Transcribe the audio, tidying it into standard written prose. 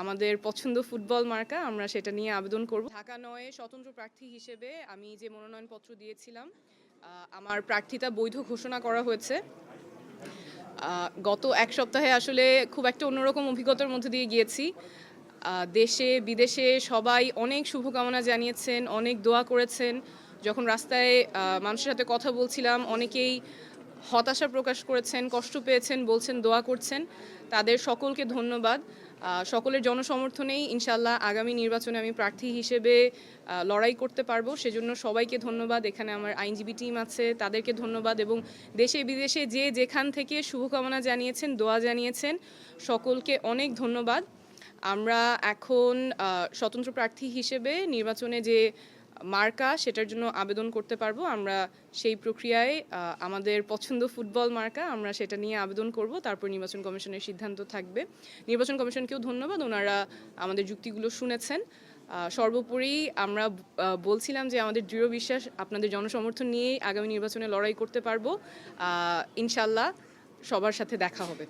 আমাদের পছন্দ ফুটবল মার্কা, আমরা সেটা নিয়ে আবেদন করব। ঢাকা ৯ স্বতন্ত্র প্রার্থী হিসেবে আমি যে মনোনয়নপত্র দিয়েছিলাম, আমার প্রার্থিতা বৈধ ঘোষণা করা হয়েছে। গত এক সপ্তাহে আসলে খুব একটা অন্যরকম অভিজ্ঞতার মধ্যে দিয়ে গিয়েছি। দেশে বিদেশে সবাই অনেক শুভকামনা জানিয়েছেন, অনেক দোয়া করেছেন। যখন রাস্তায় মানুষের সাথে কথা বলছিলাম, অনেকেই হতাশা প্রকাশ করেছেন, কষ্ট পেয়েছেন, বলছেন দোয়া করছেন। তাদের সকলকে ধন্যবাদ। সকলের জনসমর্থনেই ইনশাআল্লাহ আগামী নির্বাচনে আমি প্রার্থী হিসেবে লড়াই করতে পারবো। সেজন্য সবাইকে ধন্যবাদ। এখানে আমার আইনজীবী টিম আছে, তাদেরকে ধন্যবাদ, এবং দেশে বিদেশে যে যেখান থেকে শুভকামনা জানিয়েছেন, দোয়া জানিয়েছেন, সকলকে অনেক ধন্যবাদ। আমরা এখন স্বতন্ত্র প্রার্থী হিসেবে নির্বাচনে যে মার্কা সেটার জন্য আবেদন করতে পারবো। আমরা সেই প্রক্রিয়ায় আমাদের পছন্দ ফুটবল মার্কা, আমরা সেটা নিয়ে আবেদন করব। তারপর নির্বাচন কমিশনের সিদ্ধান্ত থাকবে। নির্বাচন কমিশনকেও ধন্যবাদ, ওনারা আমাদের যুক্তিগুলো শুনেছেন। সর্বোপরি আমরা বলছিলাম যে আমাদের দৃঢ় বিশ্বাস আপনাদের জনসমর্থন নিয়েই আগামী নির্বাচনে লড়াই করতে পারবো। ইনশাল্লাহ সবার সাথে দেখা হবে।